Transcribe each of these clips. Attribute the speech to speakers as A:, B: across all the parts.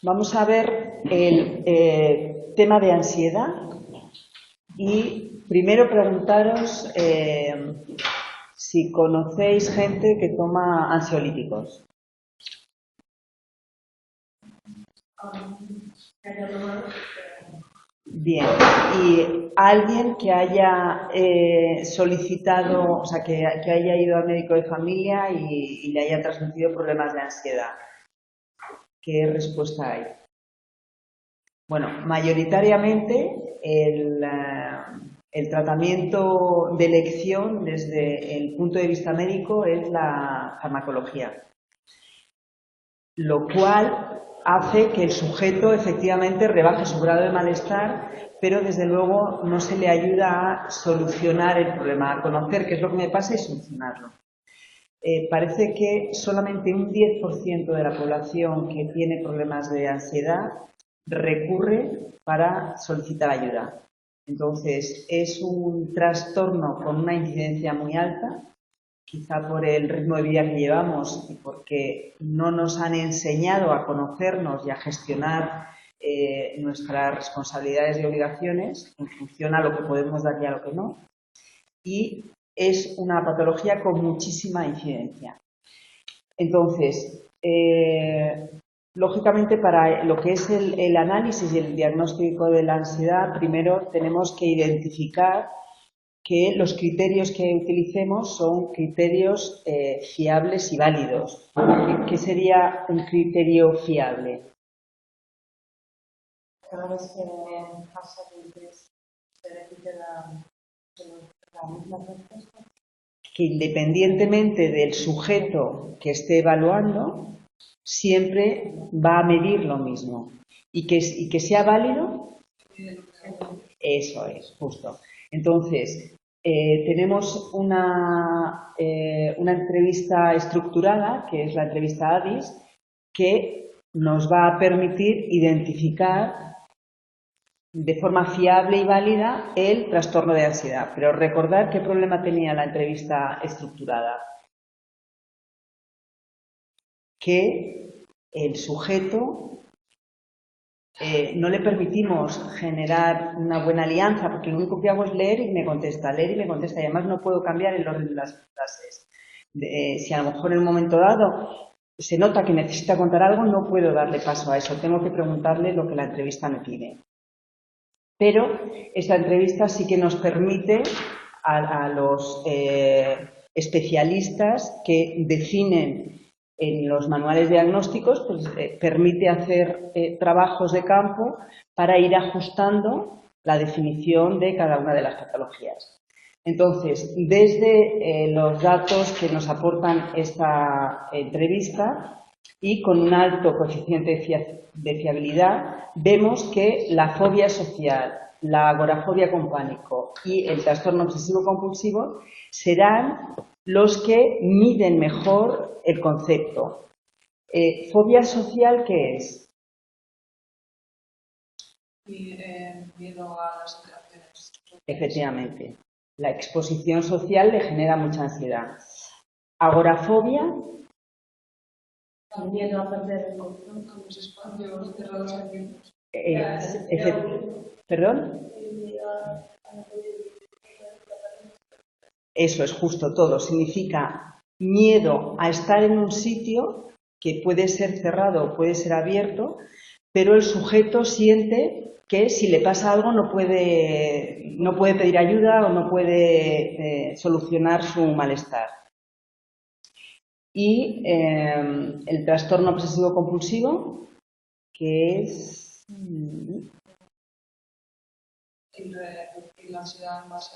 A: Vamos a ver el tema de ansiedad y primero preguntaros si conocéis gente que toma ansiolíticos. Bien, y alguien que haya solicitado, o sea, que haya ido al médico de familia y le haya transmitido problemas de ansiedad. ¿Qué respuesta hay? Bueno, mayoritariamente el tratamiento de elección desde el punto de vista médico es la farmacología, lo cual hace que el sujeto efectivamente rebaje su grado de malestar, pero desde luego no se le ayuda a solucionar el problema, a conocer qué es lo que me pasa y solucionarlo. Parece que solamente un 10% de la población que tiene problemas de ansiedad recurre para solicitar ayuda. Entonces, es un trastorno con una incidencia muy alta, quizá por el ritmo de vida que llevamos y porque no nos han enseñado a conocernos y a gestionar nuestras responsabilidades y obligaciones en función a lo que podemos dar y a lo que no. Y es una patología con muchísima incidencia. Entonces, lógicamente, para lo que es el análisis y el diagnóstico de la ansiedad, primero tenemos que identificar que los criterios que utilicemos son criterios fiables y válidos. ¿Qué sería un criterio fiable?
B: Cada vez que pasa se repite la misma respuesta.
A: Que independientemente del sujeto que esté evaluando, siempre va a medir lo mismo. Y que sea válido, eso es, justo. Entonces, tenemos una entrevista estructurada, que es la entrevista ADIS, que nos va a permitir identificar de forma fiable y válida el trastorno de ansiedad. Pero recordad qué problema tenía la entrevista estructurada. Que el sujeto no le permitimos generar una buena alianza, porque lo único que hago es leer y me contesta, y además no puedo cambiar el orden de las frases. Si a lo mejor en un momento dado se nota que necesita contar algo, no puedo darle paso a eso, tengo que preguntarle lo que la entrevista me pide. Pero esta entrevista sí que nos permite a los especialistas que definen en los manuales diagnósticos, pues, permite hacer trabajos de campo para ir ajustando la definición de cada una de las patologías. Entonces, desde los datos que nos aportan esta entrevista y con un alto coeficiente de fiabilidad, vemos que la fobia social, la agorafobia con pánico y el trastorno obsesivo-compulsivo serán los que miden mejor el concepto. ¿Fobia social qué es?
B: Miedo a las interacciones.
A: Efectivamente. La exposición social le genera mucha ansiedad. Agorafobia.
B: Miedo a perder el control con los espacios cerrados aquí.
A: ¿Perdón? Eso es justo todo. Significa miedo a estar en un sitio que puede ser cerrado o puede ser abierto, pero el sujeto siente que si le pasa algo no puede pedir ayuda o no puede solucionar su malestar. Y el trastorno obsesivo-compulsivo, que es...
B: la ansiedad más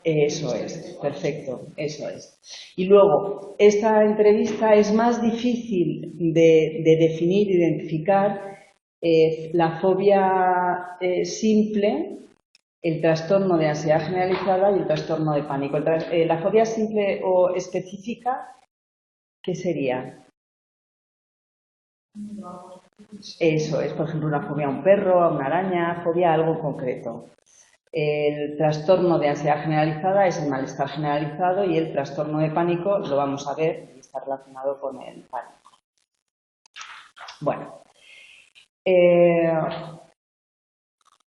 A: Eso es, perfecto, eso es. Y luego, esta entrevista es más difícil de definir, identificar la fobia simple, el trastorno de ansiedad generalizada y el trastorno de pánico. La fobia simple o específica, ¿qué sería? Eso es, por ejemplo, una fobia a un perro, a una araña, fobia a algo concreto. El trastorno de ansiedad generalizada es el malestar generalizado y el trastorno de pánico lo vamos a ver y está relacionado con el pánico. Bueno,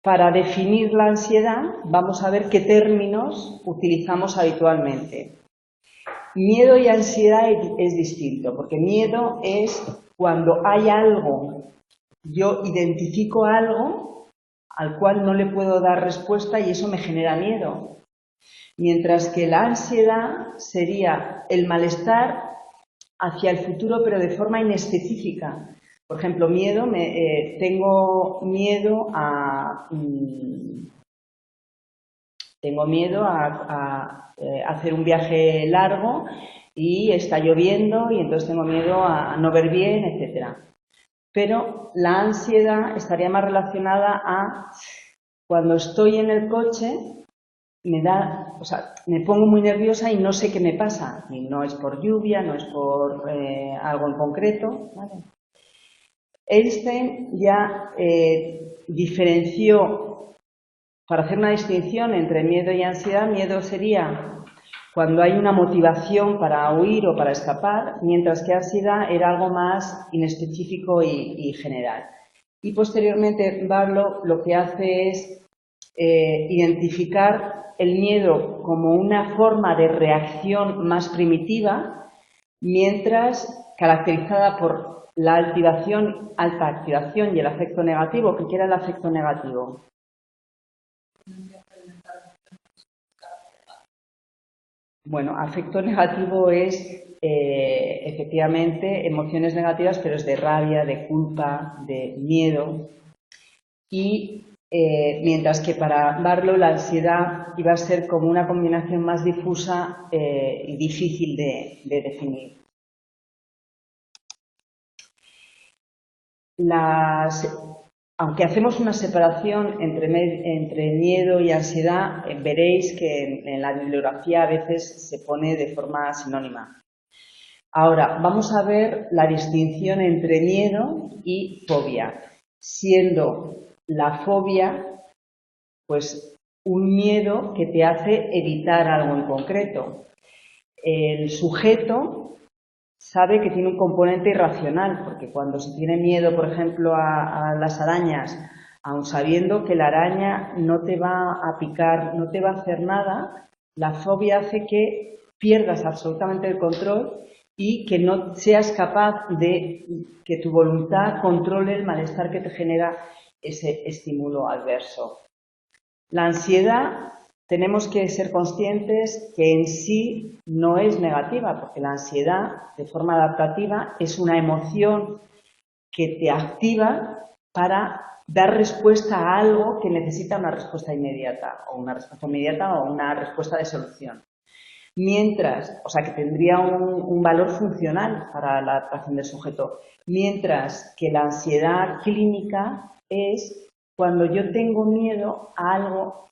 A: para definir la ansiedad vamos a ver qué términos utilizamos habitualmente. Miedo y ansiedad es distinto, porque miedo es cuando hay algo, yo identifico algo al cual no le puedo dar respuesta y eso me genera miedo. Mientras que la ansiedad sería el malestar hacia el futuro, pero de forma inespecífica. Por ejemplo, tengo miedo a hacer un viaje largo y está lloviendo y entonces tengo miedo a no ver bien, etc. Pero la ansiedad estaría más relacionada a cuando estoy en el coche me pongo muy nerviosa y no sé qué me pasa. Y no es por lluvia, no es por algo en concreto, ¿vale? Einstein ya diferenció, para hacer una distinción entre miedo y ansiedad, miedo sería cuando hay una motivación para huir o para escapar, mientras que ansiedad era algo más inespecífico y general. Y posteriormente Barlow lo que hace es identificar el miedo como una forma de reacción más primitiva, mientras caracterizada por la alta activación y el afecto negativo. ¿Qué quiere el afecto negativo? Bueno, afecto negativo es efectivamente emociones negativas, pero es de rabia, de culpa, de miedo. Y mientras que para Barlow la ansiedad iba a ser como una combinación más difusa y difícil de definir. Aunque hacemos una separación entre miedo y ansiedad, veréis que en la bibliografía a veces se pone de forma sinónima. Ahora, vamos a ver la distinción entre miedo y fobia, siendo la fobia pues un miedo que te hace evitar algo en concreto. El sujeto sabe que tiene un componente irracional, porque cuando se tiene miedo, por ejemplo, a las arañas, aun sabiendo que la araña no te va a picar, no te va a hacer nada, la fobia hace que pierdas absolutamente el control y que no seas capaz de que tu voluntad controle el malestar que te genera ese estímulo adverso. La ansiedad, tenemos que ser conscientes que en sí no es negativa, porque la ansiedad, de forma adaptativa, es una emoción que te activa para dar respuesta a algo que necesita una respuesta inmediata, o una respuesta de solución. Mientras, o sea, que tendría un valor funcional para la adaptación del sujeto, mientras que la ansiedad clínica es cuando yo tengo miedo a algo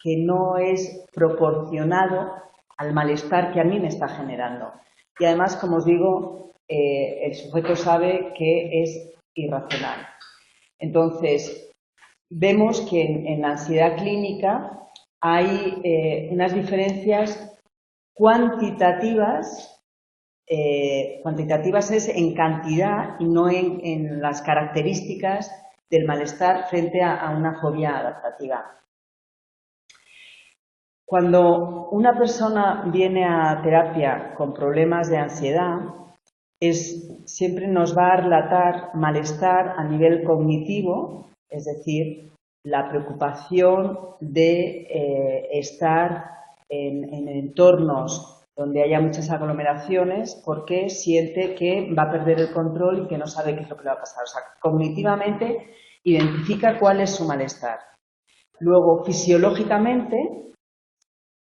A: que no es proporcionado al malestar que a mí me está generando. Y además, como os digo, el sujeto sabe que es irracional. Entonces, vemos que en la ansiedad clínica hay unas diferencias cuantitativas. Cuantitativas es en cantidad y no en las características del malestar frente a una fobia adaptativa. Cuando una persona viene a terapia con problemas de ansiedad, siempre nos va a relatar malestar a nivel cognitivo, es decir, la preocupación de estar en entornos donde haya muchas aglomeraciones porque siente que va a perder el control y que no sabe qué es lo que le va a pasar. O sea, cognitivamente identifica cuál es su malestar. Luego, fisiológicamente,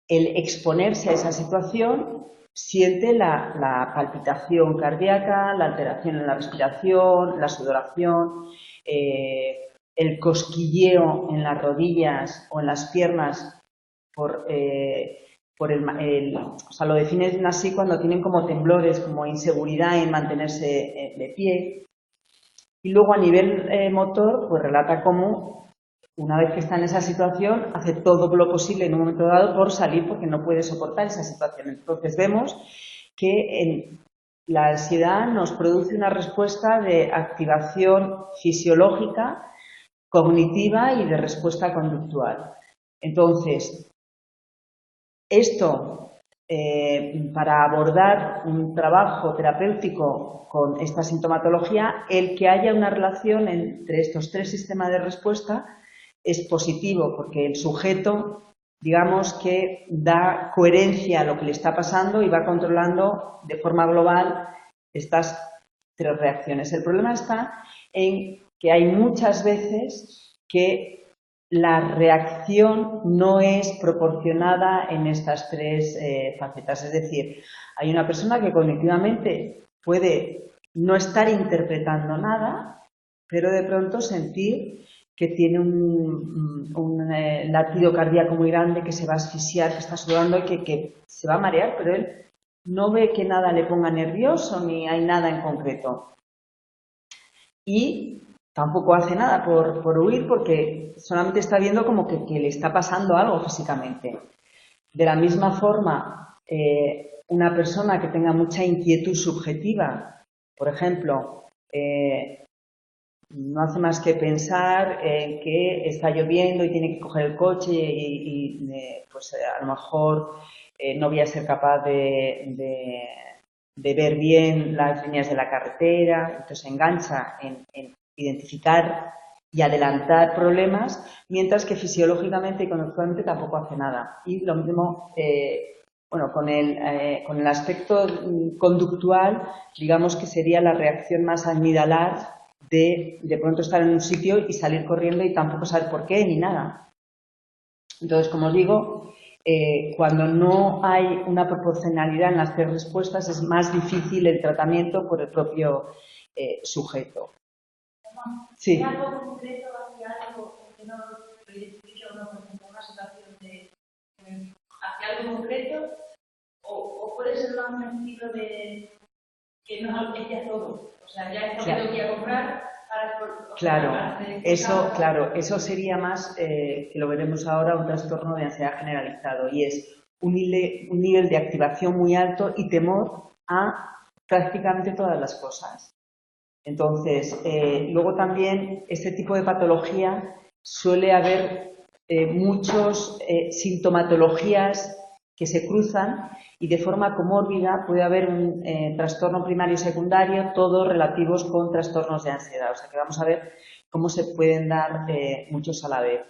A: el exponerse a esa situación siente la palpitación cardíaca, la alteración en la respiración, la sudoración, el cosquilleo en las rodillas o en las piernas o sea, lo definen así cuando tienen como temblores, como inseguridad en mantenerse de pie. Y luego a nivel motor, pues relata cómo una vez que está en esa situación, hace todo lo posible en un momento dado por salir porque no puede soportar esa situación. Entonces vemos que La ansiedad nos produce una respuesta de activación fisiológica, cognitiva y de respuesta conductual. Entonces, esto, para abordar un trabajo terapéutico con esta sintomatología, el que haya una relación entre estos tres sistemas de respuesta es positivo, porque el sujeto, digamos que da coherencia a lo que le está pasando y va controlando de forma global estas tres reacciones. El problema está en que hay muchas veces que la reacción no es proporcionada en estas tres facetas. Es decir, hay una persona que cognitivamente puede no estar interpretando nada, pero de pronto sentir que tiene un latido cardíaco muy grande, que se va a asfixiar, que está sudando y que se va a marear, pero él no ve que nada le ponga nervioso ni hay nada en concreto. Y tampoco hace nada por huir porque solamente está viendo como que le está pasando algo físicamente. De la misma forma, una persona que tenga mucha inquietud subjetiva, por ejemplo, no hace más que pensar en que está lloviendo y tiene que coger el coche pues a lo mejor no voy a ser capaz de ver bien las líneas de la carretera, entonces se engancha en identificar y adelantar problemas, mientras que fisiológicamente y conductualmente tampoco hace nada. Y lo mismo, bueno, con el aspecto conductual, digamos que sería la reacción más amigdalar de pronto estar en un sitio y salir corriendo y tampoco saber por qué ni nada. Entonces, como os digo, cuando no hay una proporcionalidad en las tres respuestas es más difícil el tratamiento por el propio sujeto. Sí.
C: ¿Hay algo concreto hacia algo que no lo identifique o no, por ejemplo, una situación hacia algo concreto? ¿O puede ser más un estilo de que no es ya todo? O sea, ya es lo que tengo que ir a comprar
A: para eso sería más, que lo veremos ahora, un trastorno de ansiedad generalizado y es un nivel de activación muy alto y temor a prácticamente todas las cosas. Entonces, luego también este tipo de patología suele haber muchas sintomatologías que se cruzan y de forma comórbida puede haber un trastorno primario y secundario, todos relativos con trastornos de ansiedad. O sea que vamos a ver cómo se pueden dar muchos a la vez.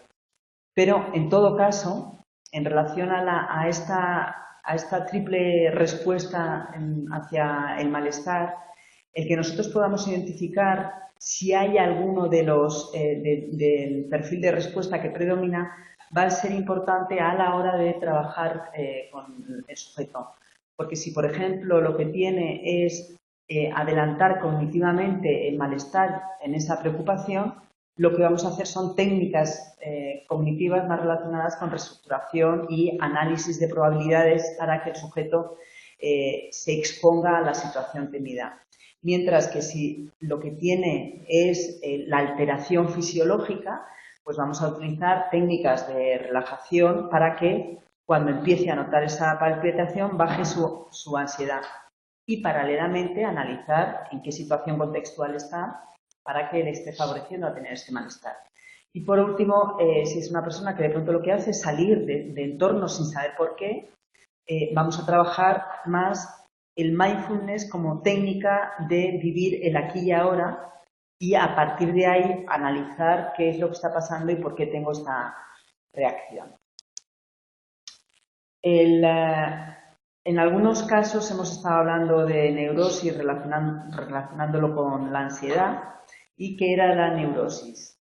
A: Pero en todo caso, en relación a esta triple respuesta hacia el malestar, el que nosotros podamos identificar si hay alguno de los del perfil de respuesta que predomina va a ser importante a la hora de trabajar con el sujeto. Porque si, por ejemplo, lo que tiene es adelantar cognitivamente el malestar en esa preocupación, lo que vamos a hacer son técnicas cognitivas más relacionadas con reestructuración y análisis de probabilidades para que el sujeto se exponga a la situación temida. Mientras que si lo que tiene es la alteración fisiológica, pues vamos a utilizar técnicas de relajación para que cuando empiece a notar esa palpitación baje su ansiedad y paralelamente analizar en qué situación contextual está para que le esté favoreciendo a tener este malestar. Y por último, si es una persona que de pronto lo que hace es salir de entornos sin saber por qué, vamos a trabajar más el mindfulness como técnica de vivir el aquí y ahora y a partir de ahí analizar qué es lo que está pasando y por qué tengo esta reacción. En algunos casos hemos estado hablando de neurosis relacionándolo con la ansiedad. ¿Y qué era la neurosis?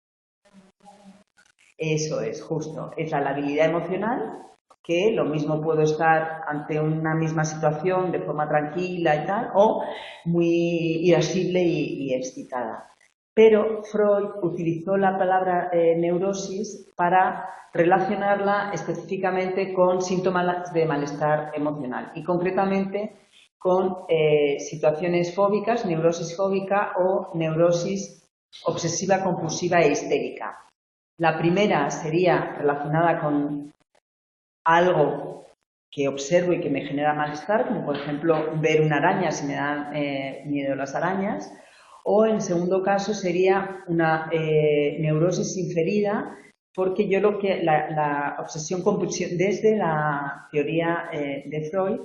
A: Eso es, justo. Es la labilidad emocional, que lo mismo puedo estar ante una misma situación de forma tranquila y tal, o muy irascible y excitada. Pero Freud utilizó la palabra neurosis para relacionarla específicamente con síntomas de malestar emocional y concretamente con situaciones fóbicas, neurosis fóbica o neurosis obsesiva compulsiva e histérica. La primera sería relacionada con algo que observo y que me genera malestar, como por ejemplo ver una araña si me dan miedo las arañas, o en segundo caso sería una neurosis inferida, porque yo la obsesión-compulsión, desde la teoría de Freud,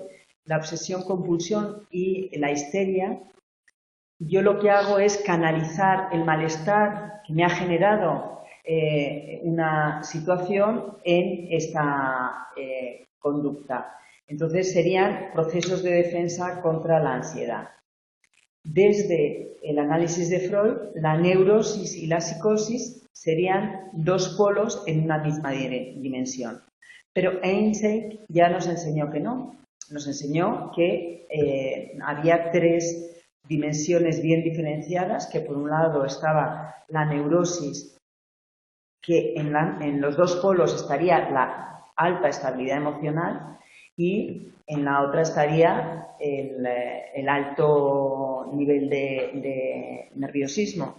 A: la obsesión-compulsión y la histeria, yo lo que hago es canalizar el malestar que me ha generado una situación en esta conducta. Entonces serían procesos de defensa contra la ansiedad. Desde el análisis de Freud, la neurosis y la psicosis serían dos polos en una misma dimensión. Pero Einstein ya nos enseñó que no. Nos enseñó que había tres dimensiones bien diferenciadas, que por un lado estaba la neurosis, que en los dos polos estaría la alta estabilidad emocional y en la otra estaría el alto nivel de nerviosismo.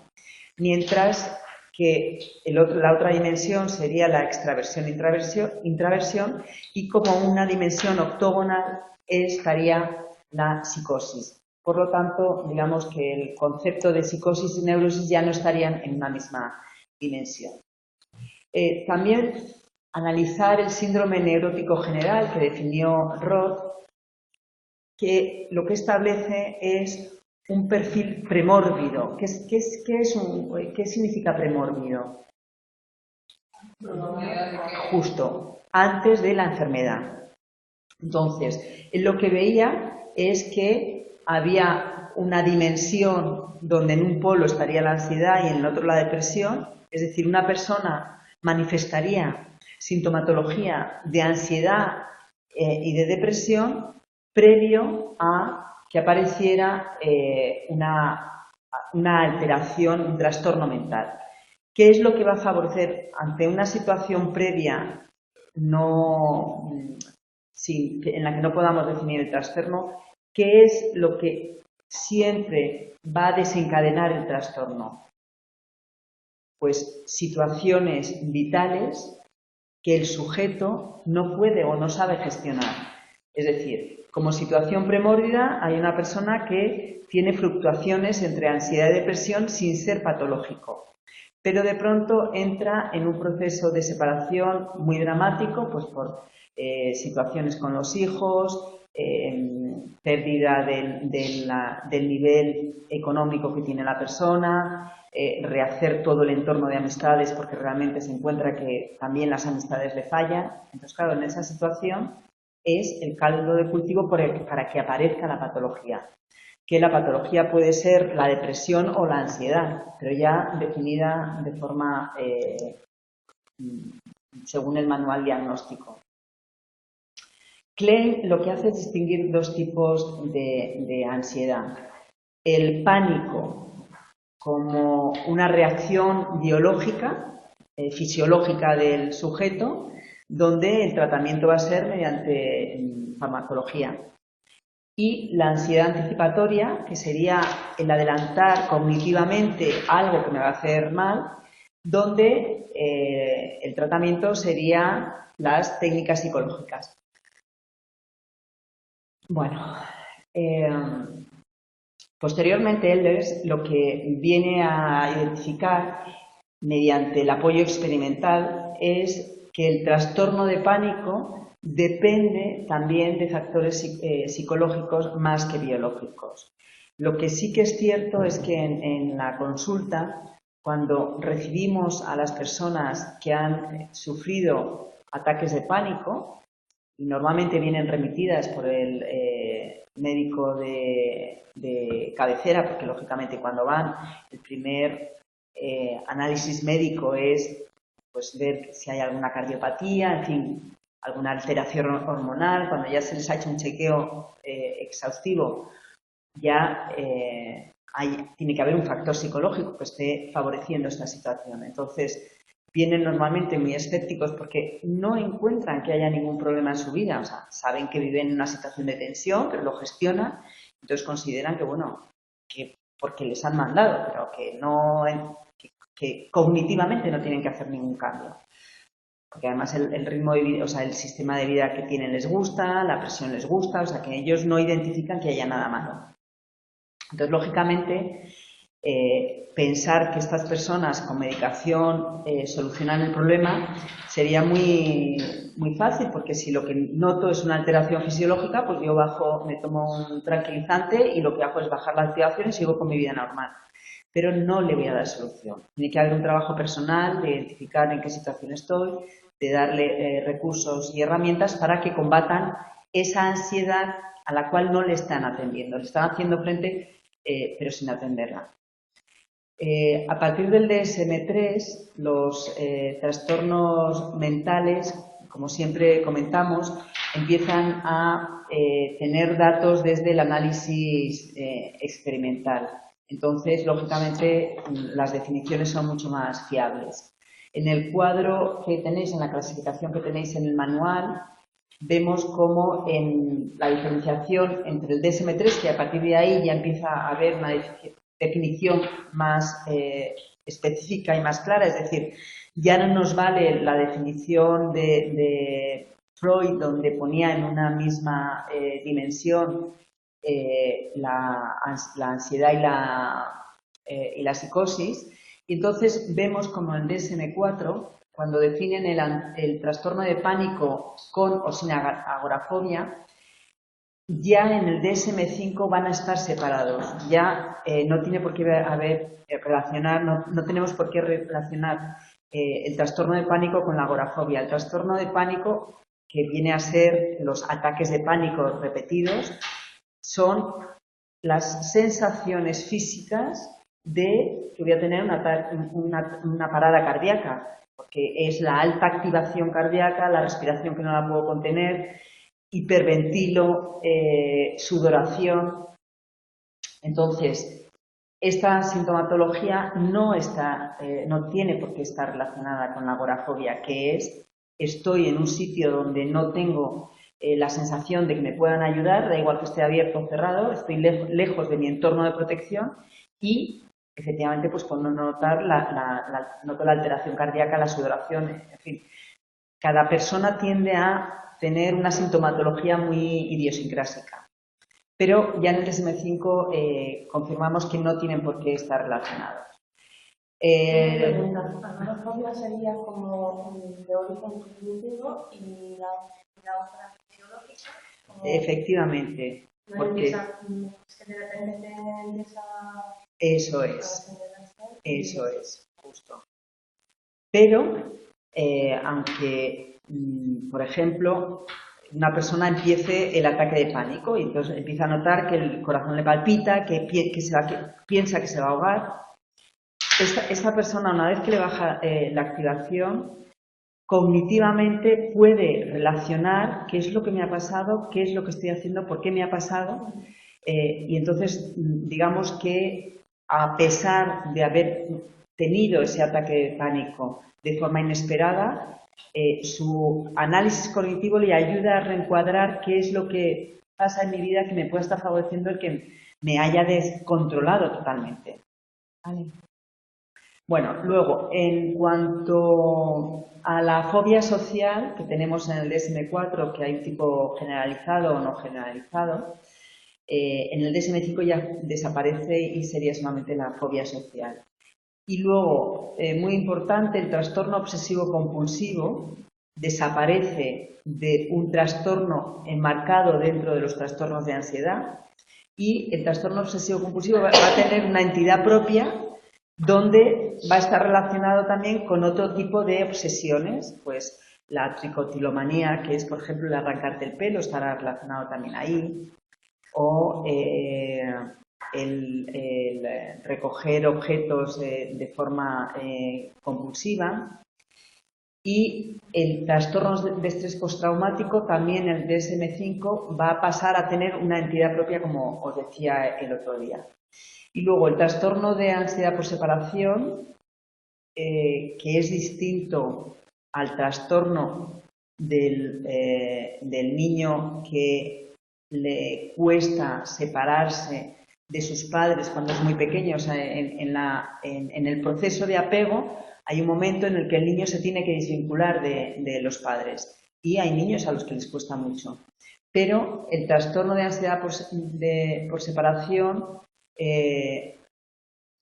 A: Mientras que la otra dimensión sería la extraversión y como una dimensión octogonal estaría la psicosis. Por lo tanto, digamos que el concepto de psicosis y neurosis ya no estarían en una misma dimensión. También analizar el síndrome neurótico general que definió Roth, que lo que establece es un perfil premórbido. ¿Qué significa premórbido? Justo, antes de la enfermedad. Entonces, lo que veía es que había una dimensión donde en un polo estaría la ansiedad y en el otro la depresión, es decir, una persona manifestaría sintomatología de ansiedad y de depresión previo a que apareciera una alteración, un trastorno mental. ¿Qué es lo que va a favorecer ante una situación previa en la que no podamos definir el trastorno? ¿Qué es lo que siempre va a desencadenar el trastorno? Pues situaciones vitales que el sujeto no puede o no sabe gestionar. Es decir, como situación premórbida hay una persona que tiene fluctuaciones entre ansiedad y depresión sin ser patológico, pero de pronto entra en un proceso de separación muy dramático, pues por situaciones con los hijos, pérdida del nivel económico que tiene la persona, rehacer todo el entorno de amistades porque realmente se encuentra que también las amistades le fallan. Entonces, claro, en esa situación es el caldo de cultivo para que aparezca la patología. Que la patología puede ser la depresión o la ansiedad, pero ya definida de forma según el manual diagnóstico. Klein lo que hace es distinguir dos tipos de ansiedad. El pánico como una reacción biológica, fisiológica del sujeto, donde el tratamiento va a ser mediante farmacología. Y la ansiedad anticipatoria, que sería el adelantar cognitivamente algo que me va a hacer mal, donde el tratamiento sería las técnicas psicológicas. Bueno, posteriormente Ehlers lo que viene a identificar mediante el apoyo experimental es que el trastorno de pánico depende también de factores psicológicos más que biológicos. Lo que sí que es cierto es que en la consulta, cuando recibimos a las personas que han sufrido ataques de pánico, y normalmente vienen remitidas por el médico de cabecera, porque lógicamente cuando van, el primer análisis médico es pues ver si hay alguna cardiopatía, en fin, alguna alteración hormonal. Cuando ya se les ha hecho un chequeo exhaustivo, ya tiene que haber un factor psicológico que esté favoreciendo esta situación. Entonces, vienen normalmente muy escépticos porque no encuentran que haya ningún problema en su vida. O sea, saben que viven en una situación de tensión, pero lo gestionan, entonces consideran que, bueno, que porque les han mandado, pero que no, que cognitivamente no tienen que hacer ningún cambio. porque además el ritmo de vida, o sea, el sistema de vida que tienen les gusta, la presión les gusta, o sea, que ellos no identifican que haya nada malo. Entonces, lógicamente, pensar que estas personas con medicación solucionan el problema sería muy fácil, porque si lo que noto es una alteración fisiológica, pues yo me tomo un tranquilizante y lo que hago es bajar la activación y sigo con mi vida normal. Pero no le voy a dar solución. Tiene que haber un trabajo personal de identificar en qué situación estoy, de darle recursos y herramientas para que combatan esa ansiedad a la cual no le están atendiendo. Le están haciendo frente, pero sin atenderla. A partir del DSM-3, los trastornos mentales, como siempre comentamos, empiezan a tener datos desde el análisis experimental. Entonces, lógicamente, las definiciones son mucho más fiables. En el cuadro que tenéis, en la clasificación que tenéis en el manual, vemos cómo en la diferenciación entre el DSM-3, que a partir de ahí ya empieza a haber una definición más específica y más clara, es decir, ya no nos vale la definición de Freud, donde ponía en una misma dimensión la ansiedad y la psicosis, y entonces vemos como el DSM-4, cuando definen el trastorno de pánico con o sin agorafobia, ya en el DSM-5 van a estar separados. Ya no tiene por qué no tenemos por qué relacionar el trastorno de pánico con la agorafobia. El trastorno de pánico, que viene a ser los ataques de pánico repetidos, son las sensaciones físicas de que voy a tener una parada cardíaca, porque es la alta activación cardíaca, la respiración que no la puedo contener, hiperventilo, sudoración. Entonces, esta sintomatología no tiene por qué estar relacionada con la agorafobia, que es estoy en un sitio donde no tengo la sensación de que me puedan ayudar, da igual que esté abierto o cerrado, estoy lejos de mi entorno de protección y efectivamente pues puedo notar noto la alteración cardíaca, la sudoración, en fin. Cada persona tiende a tener una sintomatología muy idiosincrásica, pero ya en el DSM-5 confirmamos que no tienen por qué estar relacionados.
D: La agorafobia sería como de origen cognitivo y la otra fisiológica.
A: Efectivamente.
D: No
A: porque
D: es que de repente empieza.
A: Eso es, justo. Pero, aunque, por ejemplo, una persona empiece el ataque de pánico y entonces empieza a notar que el corazón le palpita, que piensa que se va a ahogar, esta persona, una vez que le baja la activación, cognitivamente puede relacionar qué es lo que me ha pasado, qué es lo que estoy haciendo, por qué me ha pasado, y entonces digamos que a pesar de haber tenido ese ataque de pánico de forma inesperada, su análisis cognitivo le ayuda a reencuadrar qué es lo que pasa en mi vida que me puede estar favoreciendo el que me haya descontrolado totalmente. ¿Vale? Bueno, luego, en cuanto a la fobia social que tenemos en el DSM-4, que hay un tipo generalizado o no generalizado, en el DSM-5 ya desaparece y sería solamente la fobia social. Y luego, muy importante, el trastorno obsesivo-compulsivo desaparece de un trastorno enmarcado dentro de los trastornos de ansiedad y el trastorno obsesivo-compulsivo va a tener una entidad propia donde va a estar relacionado también con otro tipo de obsesiones, pues la tricotilomanía, que es, por ejemplo, el arrancarte el pelo, estará relacionado también ahí, o el recoger objetos de forma compulsiva. Y el trastorno de estrés postraumático, también el DSM-5, va a pasar a tener una entidad propia, como os decía el otro día. Y luego el trastorno de ansiedad por separación, que es distinto al trastorno del niño que le cuesta separarse de sus padres cuando es muy pequeño, o sea, en el proceso de apego Hay un momento en el que el niño se tiene que desvincular de los padres y hay niños a los que les cuesta mucho. Pero el trastorno de ansiedad por separación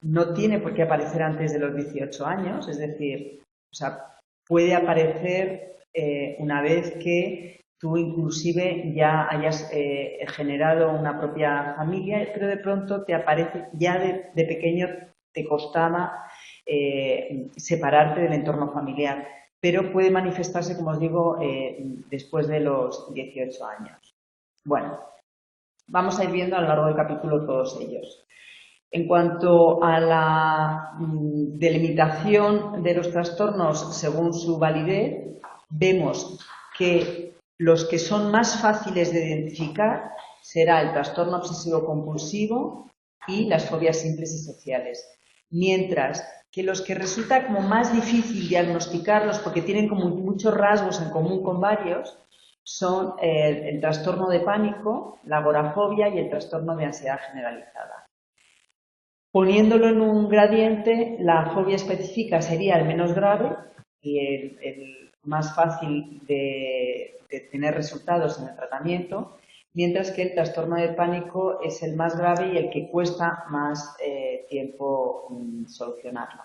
A: no tiene por qué aparecer antes de los 18 años, es decir, o sea, puede aparecer una vez que tú inclusive ya hayas generado una propia familia, pero de pronto te aparece, ya de pequeño te costaba separarte del entorno familiar, pero puede manifestarse, como os digo, después de los 18 años. Bueno, vamos a ir viendo a lo largo del capítulo todos ellos. En cuanto a la delimitación de los trastornos según su validez, vemos que los que son más fáciles de identificar será el trastorno obsesivo-compulsivo y las fobias simples y sociales. Mientras que los que resulta como más difícil diagnosticarlos porque tienen como muchos rasgos en común con varios son el trastorno de pánico, la agorafobia y el trastorno de ansiedad generalizada. Poniéndolo en un gradiente, la fobia específica sería el menos grave y el más fácil de tener resultados en el tratamiento, mientras que el trastorno de pánico es el más grave y el que cuesta más tiempo solucionarlo.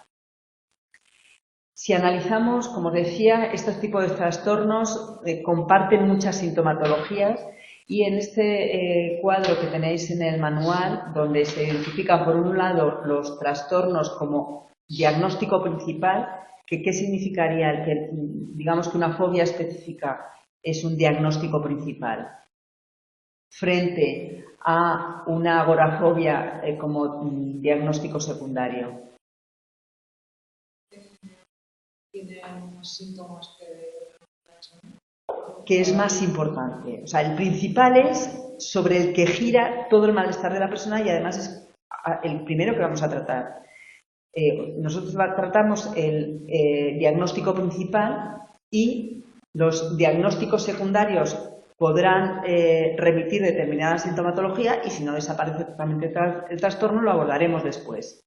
A: Si analizamos, como decía, estos tipos de trastornos comparten muchas sintomatologías y en este cuadro que tenéis en el manual, donde se identifican por un lado los trastornos como diagnóstico principal, ¿qué significaría el que, digamos que una fobia específica es un diagnóstico principal? Frente a una agorafobia como diagnóstico secundario.
B: Tiene más síntomas
A: que es más importante. O sea, el principal es sobre el que gira todo el malestar de la persona y además es el primero que vamos a tratar. Nosotros tratamos el diagnóstico principal y los diagnósticos secundarios podrán remitir determinada sintomatología y si no desaparece totalmente el trastorno lo abordaremos después.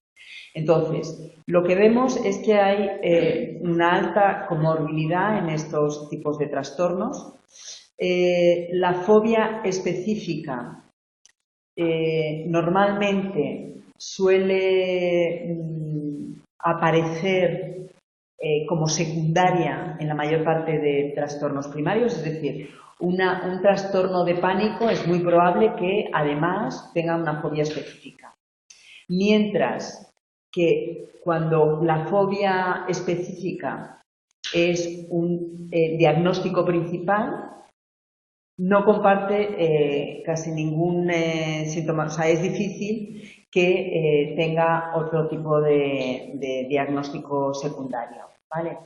A: Entonces, lo que vemos es que hay una alta comorbilidad en estos tipos de trastornos. La fobia específica normalmente suele aparecer como secundaria en la mayor parte de trastornos primarios, es decir, un trastorno de pánico es muy probable que además tenga una fobia específica. Mientras que cuando la fobia específica es un diagnóstico principal, no comparte casi ningún síntoma, o sea, es difícil que tenga otro tipo de diagnóstico secundario, ¿vale?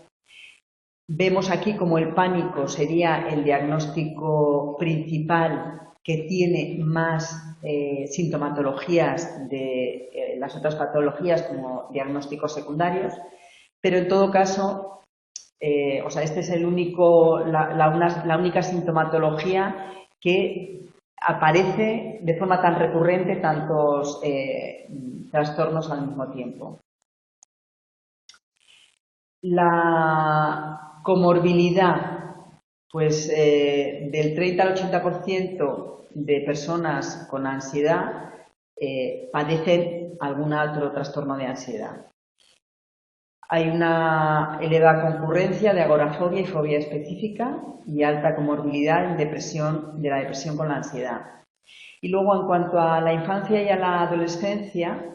A: Vemos aquí como el pánico sería el diagnóstico principal que tiene más sintomatologías de las otras patologías como diagnósticos secundarios, pero en todo caso, o sea, este es el único, la única sintomatología que aparece de forma tan recurrente tantos trastornos al mismo tiempo. La comorbilidad, pues del 30 al 80% de personas con ansiedad padecen algún otro trastorno de ansiedad. Hay una elevada concurrencia de agorafobia y fobia específica y alta comorbilidad en depresión, de la depresión con la ansiedad. Y luego, en cuanto a la infancia y a la adolescencia,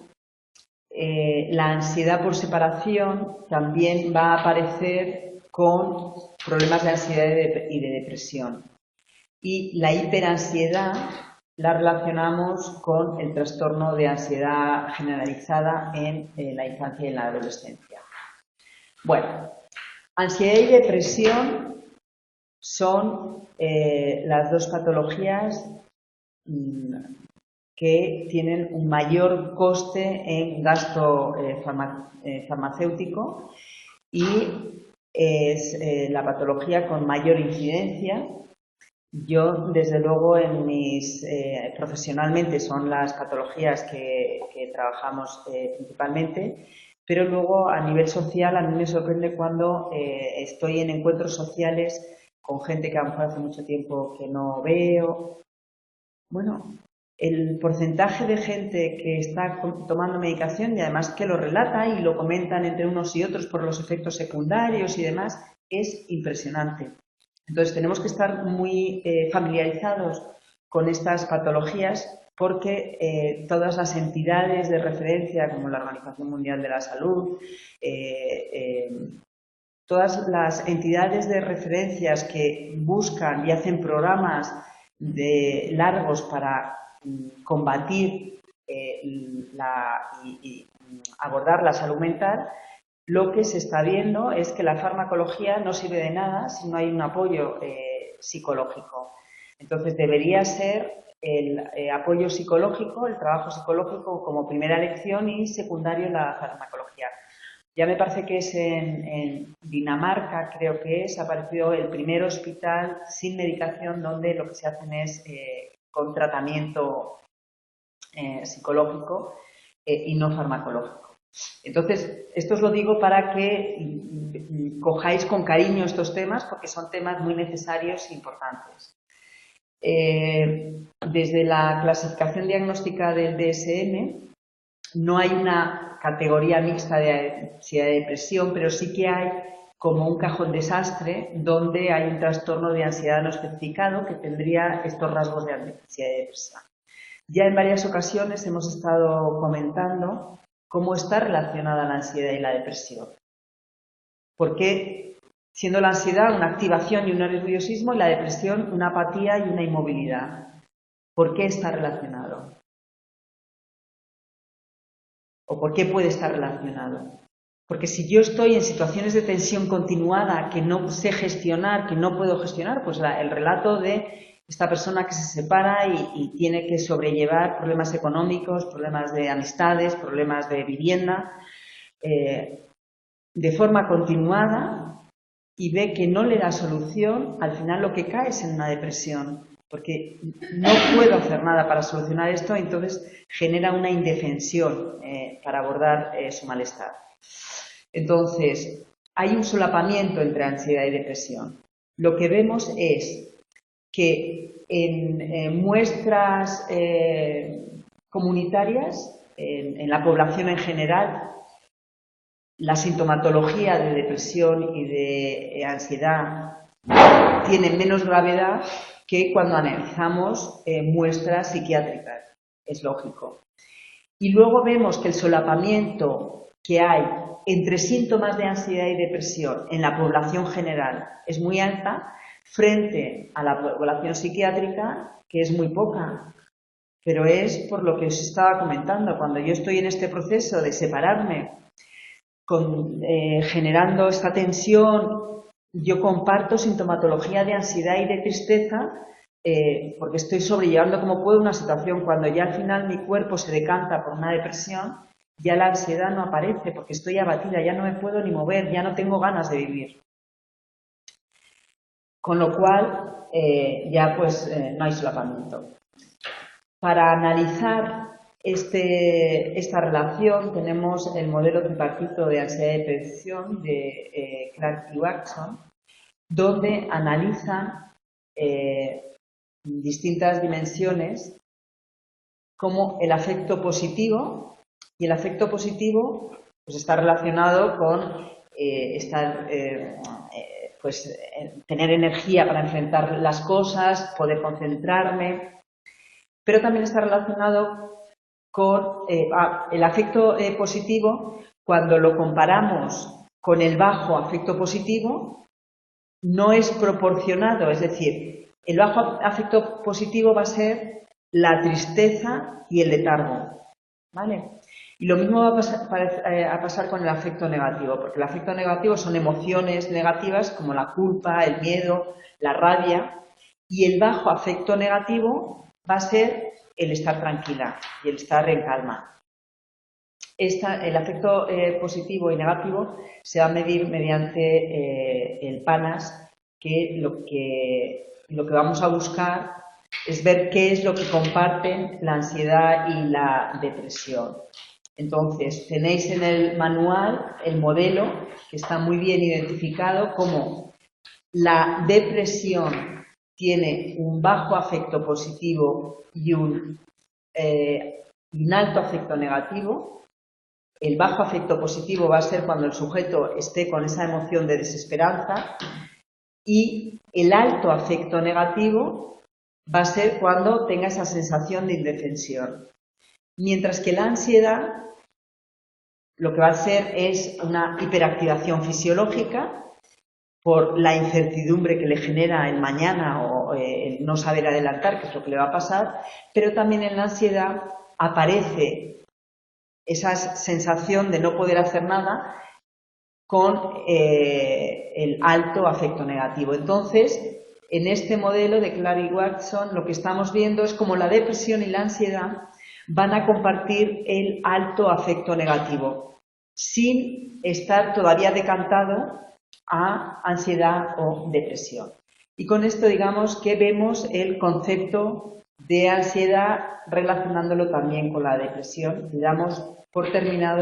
A: la ansiedad por separación también va a aparecer con problemas de ansiedad y de depresión. Y la hiperansiedad la relacionamos con el trastorno de ansiedad generalizada en la infancia y en la adolescencia. Bueno, ansiedad y depresión son las dos patologías que tienen un mayor coste en gasto farmacéutico y es la patología con mayor incidencia. Yo, desde luego, profesionalmente son las patologías que trabajamos principalmente, pero luego a nivel social a mí me sorprende cuando estoy en encuentros sociales con gente que a lo mejor hace mucho tiempo que no veo. Bueno, el porcentaje de gente que está tomando medicación y además que lo relata y lo comentan entre unos y otros por los efectos secundarios y demás es impresionante. Entonces tenemos que estar muy familiarizados con estas patologías porque todas las entidades de referencia como la Organización Mundial de la Salud, todas las entidades de referencias que buscan y hacen programas largos para combatir y abordar la salud mental, lo que se está viendo es que la farmacología no sirve de nada si no hay un apoyo psicológico. Entonces debería ser el apoyo psicológico, el trabajo psicológico como primera lección y secundario la farmacología. Ya me parece que es en Dinamarca, creo que ha aparecido el primer hospital sin medicación donde lo que se hacen es con tratamiento psicológico y no farmacológico. Entonces, esto os lo digo para que cojáis con cariño estos temas porque son temas muy necesarios e importantes. Desde la clasificación diagnóstica del DSM no hay una categoría mixta de ansiedad y depresión, pero sí que hay como un cajón desastre donde hay un trastorno de ansiedad no especificado que tendría estos rasgos de ansiedad y depresión. Ya en varias ocasiones hemos estado comentando cómo está relacionada la ansiedad y la depresión. Porque siendo la ansiedad una activación y un nerviosismo y la depresión una apatía y una inmovilidad. ¿Por qué está relacionado? ¿O por qué puede estar relacionado? Porque si yo estoy en situaciones de tensión continuada que no sé gestionar, que no puedo gestionar, pues el relato de esta persona que se separa y tiene que sobrellevar problemas económicos, problemas de amistades, problemas de vivienda, de forma continuada y ve que no le da solución, al final lo que cae es en una depresión, porque no puedo hacer nada para solucionar esto, entonces genera una indefensión para abordar su malestar. Entonces, hay un solapamiento entre ansiedad y depresión. Lo que vemos es que en muestras comunitarias, en la población en general, la sintomatología de depresión y de ansiedad tiene menos gravedad que cuando analizamos muestras psiquiátricas. Es lógico. Y luego vemos que el solapamiento que hay entre síntomas de ansiedad y depresión en la población general es muy alta frente a la población psiquiátrica, que es muy poca. Pero es por lo que os estaba comentando. Cuando yo estoy en este proceso de separarme, generando esta tensión, yo comparto sintomatología de ansiedad y de tristeza porque estoy sobrellevando como puedo una situación. Cuando ya al final mi cuerpo se decanta por una depresión, ya la ansiedad no aparece porque estoy abatida, ya no me puedo ni mover, ya no tengo ganas de vivir. Con lo cual, ya pues no hay solapamiento. Para analizar esta relación tenemos el modelo tripartito de ansiedad y depresión de Clark y Watson, donde analizan distintas dimensiones como el afecto positivo, y el afecto positivo pues está relacionado con tener energía para enfrentar las cosas, poder concentrarme, pero también está relacionado con el afecto positivo. Cuando lo comparamos con el bajo afecto positivo, no es proporcionado, es decir, el bajo afecto positivo va a ser la tristeza y el letargo, ¿vale? Y lo mismo va a pasar con el afecto negativo, porque el afecto negativo son emociones negativas como la culpa, el miedo, la rabia, y el bajo afecto negativo va a ser el estar tranquila y el estar en calma. El afecto positivo y negativo se va a medir mediante el PANAS, que lo que vamos a buscar es ver qué es lo que comparten la ansiedad y la depresión. Entonces, tenéis en el manual el modelo que está muy bien identificado como la depresión tiene un bajo afecto positivo y un alto afecto negativo. El bajo afecto positivo va a ser cuando el sujeto esté con esa emoción de desesperanza y el alto afecto negativo va a ser cuando tenga esa sensación de indefensión. Mientras que la ansiedad lo que va a hacer es una hiperactivación fisiológica por la incertidumbre que le genera el mañana o el no saber adelantar, que es lo que le va a pasar, pero también en la ansiedad aparece esa sensación de no poder hacer nada con el alto afecto negativo. Entonces, en este modelo de Clary Watson lo que estamos viendo es como la depresión y la ansiedad van a compartir el alto afecto negativo, sin estar todavía decantado a ansiedad o depresión. Y con esto digamos que vemos el concepto de ansiedad relacionándolo también con la depresión y damos por terminado